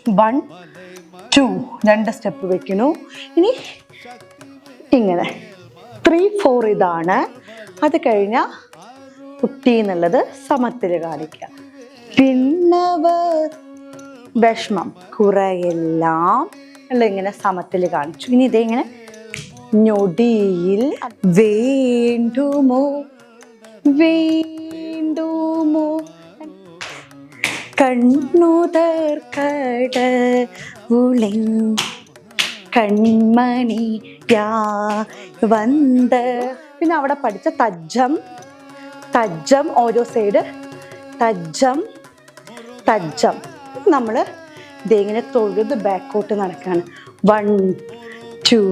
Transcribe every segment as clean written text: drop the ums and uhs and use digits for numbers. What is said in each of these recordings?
1 2 രണ്ട് സ്റ്റെപ്പ് വെക്കുന്നു. ഇനി ഇങ്ങനെ 3 4 ഇതാണ്. അത് കഴിഞ്ഞാൽ കുട്ടി എന്നുള്ളത് സമത്തിൽ കാണിക്കുക. പിന്നവർ വിഷമം കുറയെല്ലാം ഉള്ള ഇങ്ങനെ സമത്തിൽ കാണിച്ചു. ഇനി ഇതേ ഇങ്ങനെ ഞൊടിയിൽ വേണ്ടുമോ വേണ്ടുമോ കണ്ണുതർ കടവുളി കൺമണി വന്ത. പിന്നെ അവിടെ പഠിച്ച തജ്ജം തജ്ജം ഓരോ സൈഡ് തജ്ജം തജ്ജം. നമ്മൾ ഇതിങ്ങനെ തൊഴുത് ബാക്കോട്ട് നടക്കുകയാണ്. 1 2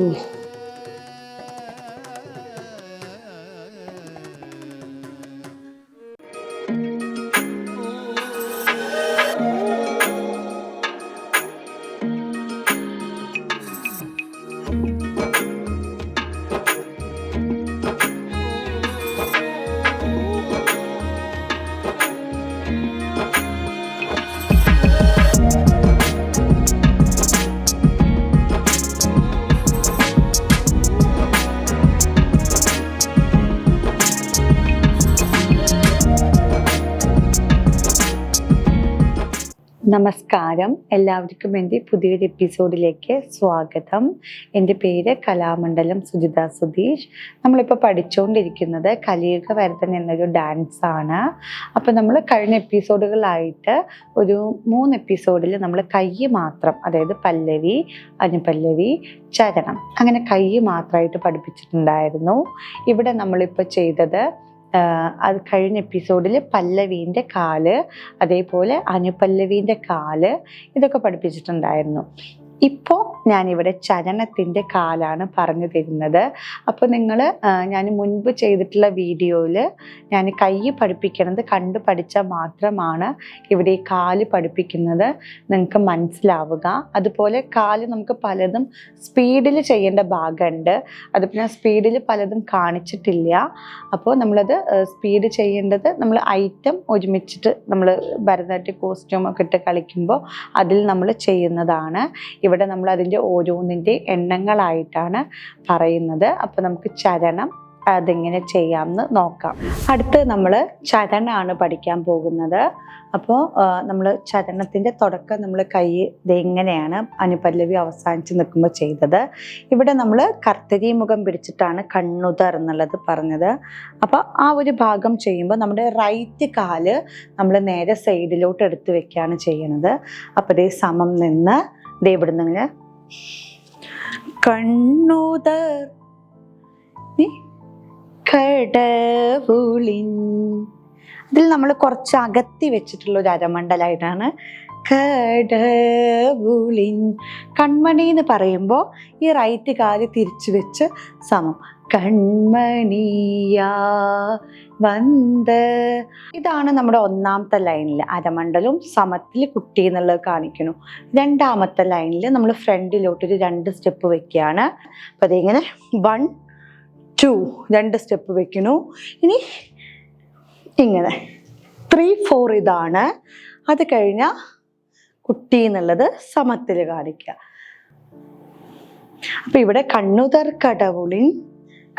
നമസ്കാരം, എല്ലാവർക്കും എൻ്റെ പുതിയൊരു എപ്പിസോഡിലേക്ക് സ്വാഗതം. എൻ്റെ പേര് കലാമണ്ഡലം സുജിത സുധീഷ്. നമ്മളിപ്പോൾ പഠിച്ചുകൊണ്ടിരിക്കുന്നത് കലിയുഗ വരദൻ എന്നൊരു ഡാൻസാണ്. അപ്പോൾ നമ്മൾ കഴിഞ്ഞ എപ്പിസോഡുകളായിട്ട് ഒരു 3 എപ്പിസോഡിൽ നമ്മൾ കൈ മാത്രം, അതായത് പല്ലവി, അനുപല്ലവി, ചരണം, അങ്ങനെ കൈ മാത്രമായിട്ട് പഠിപ്പിച്ചിട്ടുണ്ടായിരുന്നു. ഇവിടെ നമ്മളിപ്പോൾ ചെയ്തത് അത് കഴിഞ്ഞ എപ്പിസോഡിൽ പല്ലവീൻ്റെ കാല്, അതേപോലെ അനുപല്ലവീൻ്റെ കാല്, ഇതൊക്കെ പഠിപ്പിച്ചിട്ടുണ്ടായിരുന്നു. ഇപ്പോൾ ഞാനിവിടെ ചരണത്തിൻ്റെ കാലാണ് പറഞ്ഞു തരുന്നത്. അപ്പോൾ നിങ്ങൾ ഞാൻ മുൻപ് ചെയ്തിട്ടുള്ള വീഡിയോയിൽ ഞാൻ കൈ പഠിപ്പിക്കുന്നത് കണ്ടു പഠിച്ചാൽ മാത്രമാണ് ഇവിടെ ഈ കാല് പഠിപ്പിക്കുന്നത് നിങ്ങൾക്ക് മനസ്സിലാവുക. അതുപോലെ കാല് നമുക്ക് പലതും സ്പീഡിൽ ചെയ്യേണ്ട ഭാഗമുണ്ട്. അത് പിന്നെ സ്പീഡിൽ പലതും കാണിച്ചിട്ടില്ല. അപ്പോൾ നമ്മളത് സ്പീഡ് ചെയ്യേണ്ടത് നമ്മൾ ഐറ്റം ഒരുമിച്ചിട്ട് നമ്മൾ ഭരതനാട്യ കോസ്റ്റ്യൂമൊക്കെ ഇട്ട് കളിക്കുമ്പോൾ അതിൽ നമ്മൾ ചെയ്യുന്നതാണ്. ഇവിടെ നമ്മൾ അതിൻ്റെ ഓരോന്നിൻ്റെ എണ്ണങ്ങളായിട്ടാണ് പറയുന്നത്. അപ്പോൾ നമുക്ക് ചരണം അതെങ്ങനെ ചെയ്യാമെന്ന് നോക്കാം. അടുത്ത് നമ്മൾ ചരണമാണ് പഠിക്കാൻ പോകുന്നത്. അപ്പോൾ നമ്മൾ ചരണത്തിൻ്റെ തുടക്കം നമ്മൾ കൈ ഇതെങ്ങനെയാണ് അനുപല്ലവി അവസാനിച്ച് നിൽക്കുമ്പോൾ ചെയ്തത്. ഇവിടെ നമ്മൾ കർത്തരി മുഖം പിടിച്ചിട്ടാണ് കണ്ണുതർ എന്നുള്ളത് പറഞ്ഞത്. അപ്പോൾ ആ ഒരു ഭാഗം ചെയ്യുമ്പോൾ നമ്മുടെ റൈറ്റ് കാല് നമ്മൾ നേരെ സൈഡിലോട്ട് എടുത്ത് വെക്കുകയാണ് ചെയ്യുന്നത്. അപ്പോൾ ഇതേ സമം നിന്ന് ദേ ഇവിടുന്ന് ഇങ്ങനെ കണ്ണുതർ കടവുളിൻ. ഇതിൽ നമ്മൾ കുറച്ച് അകത്തി വെച്ചിട്ടുള്ള ഒരു അരമണ്ഡലമായിട്ടാണ് കടവുളിൻ. കൺമണി എന്ന് പറയുമ്പോൾ ഈ റൈറ്റ് കാല് തിരിച്ചു വെച്ച് സമം കൺമണിയാ വന്ത. ഇതാണ് നമ്മുടെ ഒന്നാമത്തെ ലൈനിൽ അരമണ്ഡലവും സമത്തിൽ കുട്ടി എന്നുള്ളത് കാണിക്കുന്നു. രണ്ടാമത്തെ ലൈനിൽ നമ്മൾ ഫ്രണ്ടിലോട്ടൊരു 2 സ്റ്റെപ്പ് വെക്കുകയാണ്. അപ്പം അതിങ്ങനെ 1 2 2 സ്റ്റെപ്പ് വെക്കുന്നു. ഇനി ഇങ്ങനെ 3 4 ഇതാണ്. അത് കഴിഞ്ഞാൽ കുട്ടി എന്നുള്ളത് സമത്തിൽ കാണിക്കുക. അപ്പം ഇവിടെ കണ്ണുതർ കടവുളിൻ,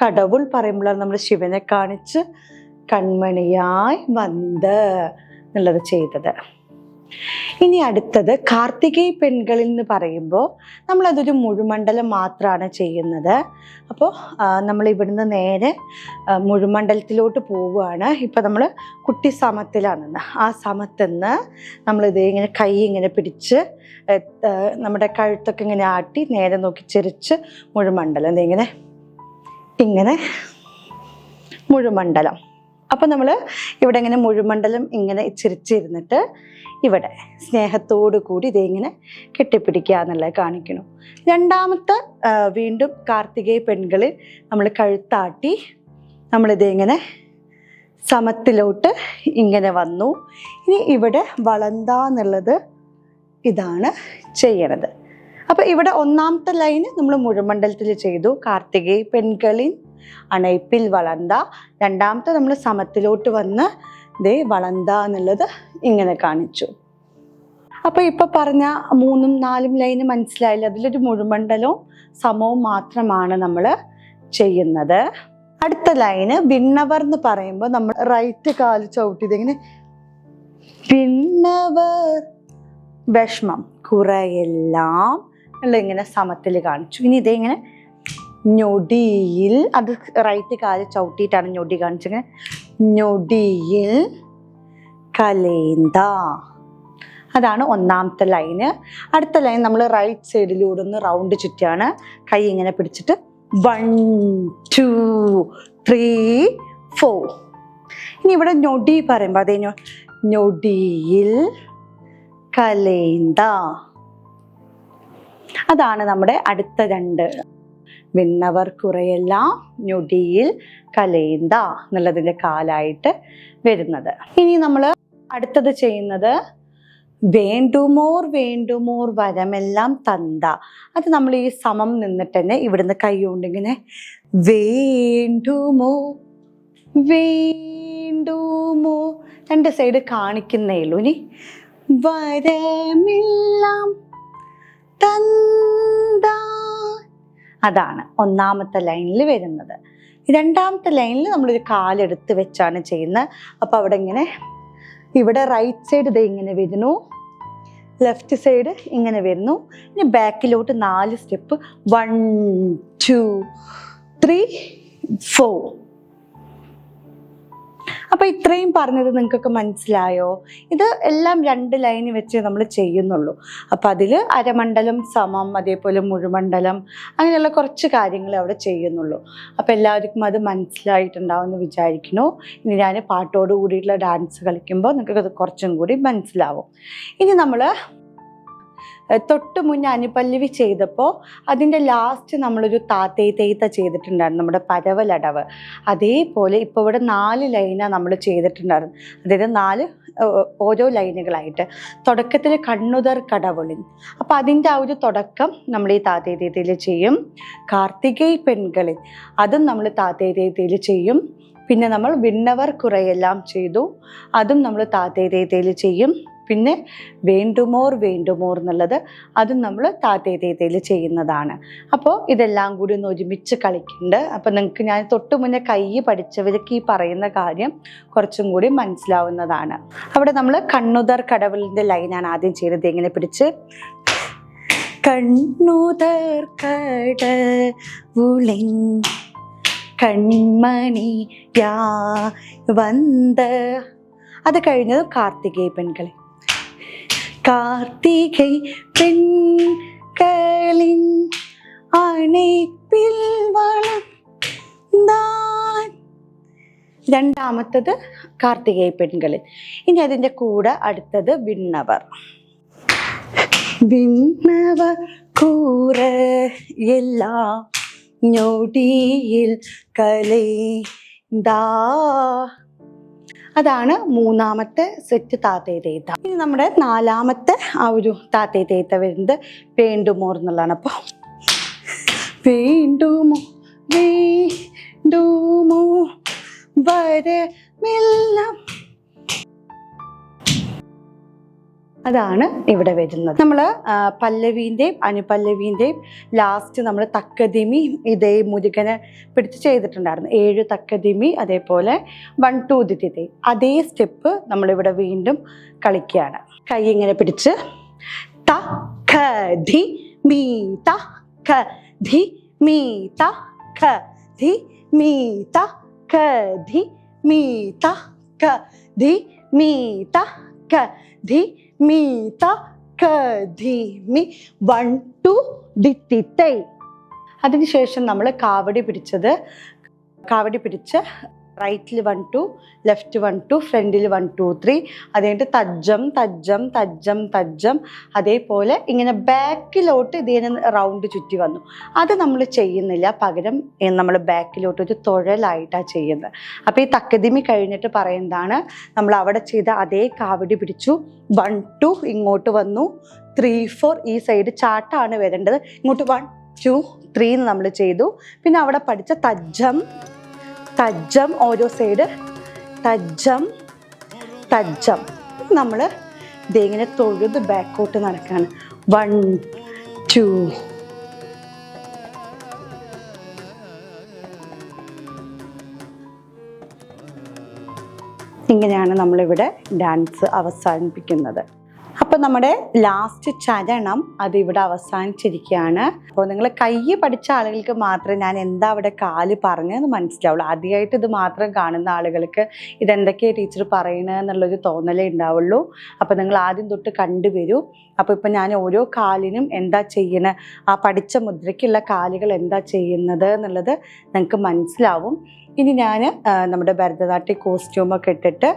കടവുൾ പറയുമ്പോഴാണ് നമ്മൾ ശിവനെ കാണിച്ച് കൺമണിയായി വന്ത് എന്നുള്ളത് ചെയ്തത്. ഇനി അടുത്തത് കാർത്തികേയ പെൺകളിൽ എന്ന് പറയുമ്പോൾ നമ്മളതൊരു മുഴുമണ്ഡലം മാത്രമാണ് ചെയ്യുന്നത്. അപ്പോൾ നമ്മൾ ഇവിടുന്ന് നേരെ മുഴുമണ്ഡലത്തിലോട്ട് പോവുകയാണ്. ഇപ്പം നമ്മൾ കുട്ടി സമത്തിലാണെന്ന്, ആ സമത്തിന്ന് നമ്മളിത് ഇങ്ങനെ കൈ ഇങ്ങനെ പിടിച്ച് നമ്മുടെ കഴുത്തൊക്കെ ഇങ്ങനെ ആട്ടി നേരെ നോക്കി ചിരിച്ച് മുഴുമണ്ഡലം ഇങ്ങനെ ഇങ്ങനെ മുഴുമണ്ഡലം. അപ്പം നമ്മൾ ഇവിടെ ഇങ്ങനെ മുഴുമണ്ഡലം ഇങ്ങനെ ചിരിച്ചിരുന്നിട്ട് ഇവിടെ സ്നേഹത്തോടു കൂടി ഇതെങ്ങനെ കെട്ടിപ്പിടിക്കുക എന്നുള്ളത് കാണിക്കണം. രണ്ടാമത്തെ വീണ്ടും കാർത്തികേയ പെൺകളിൽ നമ്മൾ കഴുത്താട്ടി നമ്മളിതിങ്ങനെ സമത്തിലോട്ട് ഇങ്ങനെ വന്നു. ഇനി ഇവിടെ വളന്ത എന്നുള്ളത് ഇതാണ് ചെയ്യണത്. അപ്പം ഇവിടെ ഒന്നാമത്തെ ലൈന് നമ്മൾ മുഴുമണ്ഡലത്തിൽ ചെയ്തു, കാർത്തികേയ പെൺകളിൻ അണൈപ്പിൽ വളന്ത. രണ്ടാമത്തെ നമ്മൾ സമത്തിലോട്ട് വന്ന് ദേ വളന്ത എന്നുള്ളത് ഇങ്ങനെ കാണിച്ചു. അപ്പോൾ ഇപ്പൊ പറഞ്ഞ 3ഉം 4ഉം ലൈന് മനസ്സിലായില്ല. അതിലൊരു മുഴുമണ്ഡലവും സമവും മാത്രമാണ് നമ്മൾ ചെയ്യുന്നത്. അടുത്ത ലൈന് വിണ്ണവർ എന്ന് പറയുമ്പോൾ നമ്മൾ റൈറ്റ് കാല് ചവിട്ടിയത് ഇങ്ങനെ വിണ്ണവർ വിഷമം കുറയെല്ലാം ഉള്ള ഇങ്ങനെ സമത്തിൽ കാണിച്ചു. ഇനി ഇതേ ഇങ്ങനെ ഞൊടിയിൽ, അത് റൈറ്റ് കാല് ചവിട്ടിയിട്ടാണ് ഞൊടി കാണിച്ചത്. ഞൊടിയിൽ കലേന്ത, അതാണ് ഒന്നാമത്തെ ലൈന്. അടുത്ത ലൈൻ നമ്മൾ റൈറ്റ് സൈഡിലൂടെ ഒന്ന് റൗണ്ട് ചുറ്റിയാണ്. കൈ ഇങ്ങനെ പിടിച്ചിട്ട് 1 2 3 4. ഇനി ഇവിടെ ഞൊടി പറയുമ്പോൾ അതേ ഞൊടിയിൽ കലേന്ത, അതാണ് നമ്മുടെ അടുത്ത 2. വിണ്ണവർ കുറയെല്ലാം ഞൊടിയിൽ കലേന്ത എന്നുള്ളതിൻ്റെ കാലായിട്ട് വരുന്നത്. ഇനി നമ്മൾ അടുത്തത് ചെയ്യുന്നത് വേണ്ടുമോർ വേണ്ടുമോർ വരമെല്ലാം തന്ത. അത് നമ്മൾ ഈ സമം നിന്നിട്ട് തന്നെ ഇവിടുന്ന് കൈ കൊണ്ടിങ്ങനെ വേണ്ടുമോ വേണ്ടുമോ 2 സൈഡ് കാണിക്കുന്നേ ഉള്ളൂ. ഇനി വരമെല്ലാം തന്ത, അതാണ് ഒന്നാമത്തെ ലൈനിൽ വരുന്നത്. രണ്ടാമത്തെ ലൈനിൽ നമ്മളൊരു കാലെടുത്ത് വെച്ചാണ് ചെയ്യുന്നത്. അപ്പോൾ അവിടെ ഇങ്ങനെ, ഇവിടെ റൈറ്റ് സൈഡ് ഇത് ഇങ്ങനെ വരുന്നു, ലെഫ്റ്റ് സൈഡ് ഇങ്ങനെ വരുന്നു. ഇനി ബാക്കിലോട്ട് 4 സ്റ്റെപ്പ് 1 2 3 4. അപ്പോൾ ഇത്രയും പറഞ്ഞത് നിങ്ങൾക്കൊക്കെ മനസ്സിലായോ? ഇത് എല്ലാം 2 ലൈന് വെച്ച് നമ്മൾ ചെയ്യുന്നുള്ളൂ. അപ്പോൾ അതിൽ അരമണ്ഡലം, സമം, അതേപോലെ മുഴുമണ്ഡലം, അങ്ങനെയുള്ള കുറച്ച് കാര്യങ്ങൾ അവിടെ ചെയ്യുന്നുള്ളൂ. അപ്പോൾ എല്ലാവർക്കും അത് മനസ്സിലായിട്ടുണ്ടാവുമെന്ന് വിചാരിക്കുന്നു. ഇനി ഞാൻ പാട്ടോട് കൂടിയിട്ടുള്ള ഡാൻസ് കളിക്കുമ്പോൾ നിങ്ങൾക്കത് കുറച്ചും കൂടി മനസ്സിലാവും. ഇനി നമ്മൾ തൊട്ട് മുന്നേ അനുപല്ലവി ചെയ്തപ്പോൾ അതിൻ്റെ ലാസ്റ്റ് നമ്മളൊരു താത്തേ തേത്ത ചെയ്തിട്ടുണ്ടായിരുന്നു, നമ്മുടെ പരവലടവ്. അതേപോലെ ഇപ്പോൾ ഇവിടെ 4 ലൈനാണ് നമ്മൾ ചെയ്തിട്ടുണ്ടായിരുന്നു. അതായത് 4 ഓരോ ലൈനുകളായിട്ട്. തുടക്കത്തിൽ കണ്ണുതർ കടവുളിൻ, അപ്പോൾ അതിൻ്റെ ആ ഒരു തുടക്കം നമ്മൾ ഈ താത്തേ തേത്തയിൽ ചെയ്യും. കാർത്തികൈ പെൺകളിൽ, അതും നമ്മൾ താത്തേ തേത്തയിൽ ചെയ്യും. പിന്നെ നമ്മൾ വിണ്ണവർ കുറയെല്ലാം ചെയ്തു, അതും നമ്മൾ താത്തേ തേത്തയിൽ ചെയ്യും. പിന്നെ വേണ്ടുമോർ വേണ്ടുമോർ എന്നുള്ളത് അതും നമ്മൾ താത്തേ തേത്തയിൽ ചെയ്യുന്നതാണ്. അപ്പോൾ ഇതെല്ലാം കൂടി ഒന്ന് ഒരുമിച്ച് കളിക്കുന്നുണ്ട്. അപ്പോൾ നിങ്ങൾക്ക് ഞാൻ തൊട്ട് മുന്നേ കൈ പഠിച്ചവർക്ക് ഈ പറയുന്ന കാര്യം കുറച്ചും കൂടി മനസ്സിലാവുന്നതാണ്. അവിടെ നമ്മൾ കണ്ണുതർ കടവുളിൻ്റെ ലൈനാണ് ആദ്യം ചെയ്തത്. എങ്ങനെ പിടിച്ച് കണ്ണുതർ കടവുളിൻ കൺമണി യാ വന്ത. അത് കഴിഞ്ഞത് കാർത്തികൈ പെൺകളെ, കാർത്തികൈ പെൺകളിൻ അണൈപ്പിൽ വളർന്നാൻ. രണ്ടാമത്തത് കാർത്തികൈ പെൺകളിൽ. ഇനി അതിൻ്റെ കൂടെ അടുത്തത് വിണ്ണവർ. വിണ്ണവർ കൂറ എല്ലാം ഞൊടിയിൽ കലേന്താ, അതാണ് മൂന്നാമത്തെ സെറ്റ് താത്തേ തേത്ത. ഇനി നമ്മുടെ 4ാമത്തെ ആ ഒരു താത്തേ തേത്ത വരുന്നത് വേണ്ടുമോർ എന്നുള്ളതാണ്. അപ്പോൾ വേണ്ടുമോ വേണ്ടുമോ വരമെല്ലാം, അതാണ് ഇവിടെ വരുന്നത്. നമ്മൾ പല്ലവീൻ്റെയും അനുപല്ലവീൻ്റെയും ലാസ്റ്റ് നമ്മൾ തക്കതിമി ഇതേ മുരുകനെ പിടിച്ച് ചെയ്തിട്ടുണ്ടായിരുന്നു. 7 തക്കതിമി, അതേപോലെ 1 2 ദിതി. അതേ സ്റ്റെപ്പ് നമ്മളിവിടെ വീണ്ടും കളിക്കുകയാണ്. കൈ ഇങ്ങനെ പിടിച്ച് ത ഖ ധി മീ ത ഖ ധി മീ ത ഖ ധി മീ ത ഖ ധി മീ ത ഖ ധി മീ ത ഖ ധി മീ ത ഖ ധി മി 1 2 ദിത്തി തൈ. അതിനുശേഷം നമ്മൾ കാവടി പിടിച്ച് റൈറ്റിൽ 1 2, ലെഫ്റ്റ് 1 2, ഫ്രണ്ടിൽ 1 2 3. അത് കഴിഞ്ഞിട്ട് തജ്ജം തജ്ജം തജ്ജം തജ്ജം. അതേപോലെ ഇങ്ങനെ ബാക്കിലോട്ട് ഇതിനെ റൗണ്ട് ചുറ്റി വന്നു. അത് നമ്മൾ ചെയ്യുന്നില്ല, പകരം നമ്മൾ ബാക്കിലോട്ട് ഒരു തുഴലായിട്ടാണ് ചെയ്യുന്നത്. അപ്പോൾ ഈ തക്കതിമി കഴിഞ്ഞിട്ട് പറയുന്നതാണ് നമ്മൾ അവിടെ ചെയ്ത അതേ കാവടി പിടിച്ചു, 1 2 ഇങ്ങോട്ട് വന്നു, 3 4 ഈ സൈഡ് ചാട്ടാണ് വരേണ്ടത്. ഇങ്ങോട്ട് 1 2 3 എന്ന് നമ്മൾ ചെയ്തു. പിന്നെ അവിടെ പഠിച്ച തജ്ജം ഓരോ സൈഡ് തജ്ജം തജ്ജം നമ്മൾ ദേ ഇങ്ങനെ തൊഴുത് ബാക്കോട്ട് നടക്കാണ്. 1 2. ഇങ്ങനെയാണ് നമ്മളിവിടെ ഡാൻസ് അവസാനിപ്പിക്കുന്നത്. അപ്പോൾ നമ്മുടെ ലാസ്റ്റ് ചരണം അത് ഇവിടെ അവസാനിച്ചിരിക്കുകയാണ്. അപ്പോൾ നിങ്ങൾ കൈ പഠിച്ച ആളുകൾക്ക് മാത്രമേ ഞാൻ എന്താ അവിടെ കാല് പറഞ്ഞതെന്ന് മനസ്സിലാവുള്ളൂ. ആദ്യമായിട്ട് ഇത് മാത്രം കാണുന്ന ആളുകൾക്ക് ഇതെന്തൊക്കെയാണ് ടീച്ചർ പറയണത് എന്നുള്ളൊരു തോന്നലേ ഉണ്ടാവുള്ളൂ. അപ്പോൾ നിങ്ങൾ ആദ്യം തൊട്ട് കണ്ടുവരൂ. അപ്പോൾ ഇപ്പം ഞാൻ ഓരോ കാലിനും എന്താ ചെയ്യണത്, ആ പഠിച്ച മുദ്രയ്ക്കുള്ള കാലുകൾ എന്താ ചെയ്യുന്നത് എന്നുള്ളത് നിങ്ങൾക്ക് മനസ്സിലാവും. ഇനി ഞാൻ നമ്മുടെ ഭരതനാട്യ കോസ്റ്റ്യൂമൊക്കെ ഇട്ടിട്ട്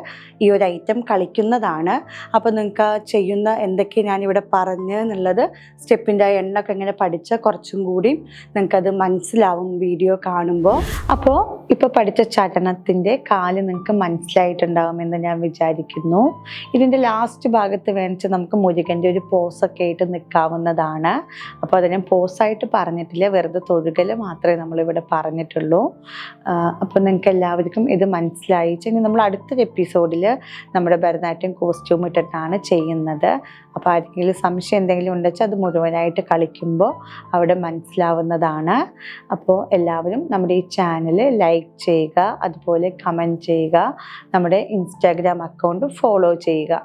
ഈ ഒരു ഐറ്റം കളിക്കുന്നതാണ്. അപ്പോൾ നിങ്ങൾക്ക് ചെയ്യുന്ന എന്തൊക്കെ ഞാനിവിടെ പറഞ്ഞു എന്നുള്ളത് സ്റ്റെപ്പിൻ്റെ എണ്ണൊക്കെ ഇങ്ങനെ പഠിച്ച കുറച്ചും കൂടി നിങ്ങൾക്കത് മനസ്സിലാവും വീഡിയോ കാണുമ്പോൾ. അപ്പോൾ ഇപ്പോൾ പഠിച്ച ചലനത്തിൻ്റെ കാല് നിങ്ങൾക്ക് മനസ്സിലായിട്ടുണ്ടാകുമെന്ന് ഞാൻ വിചാരിക്കുന്നു. ഇതിൻ്റെ ലാസ്റ്റ് ഭാഗത്ത് വേണിച്ച് നമുക്ക് മുരുകൻ്റെ ഒരു പോസൊക്കെ ആയിട്ട് നിൽക്കാവുന്നതാണ്. അപ്പോൾ അത് ഞാൻ പോസായിട്ട് പറഞ്ഞിട്ടില്ല, വെറുതെ തൊഴുകൽ മാത്രമേ നമ്മളിവിടെ പറഞ്ഞിട്ടുള്ളൂ. അപ്പോൾ നിങ്ങൾക്ക് എല്ലാവർക്കും ഇത് മനസ്സിലായി. ഇനി നമ്മൾ അടുത്തൊരു എപ്പിസോഡിൽ നമ്മുടെ ഭരതനാട്യം കോസ്റ്റ്യൂം ഇട്ടിട്ടാണ് ചെയ്യുന്നത്. അപ്പോൾ ആർക്കെങ്കിലും സംശയം എന്തെങ്കിലും ഉണ്ടെച്ചാൽ അത് മുഴുവനായിട്ട് കളിക്കുമ്പോൾ അവിടെ മനസ്സിലാവുന്നതാണ്. അപ്പോൾ എല്ലാവരും നമ്മുടെ ഈ ചാനൽ ലൈക്ക് ചെയ്യുക, അതുപോലെ കമൻറ്റ് ചെയ്യുക, നമ്മുടെ ഇൻസ്റ്റാഗ്രാം അക്കൗണ്ട് ഫോളോ ചെയ്യുക.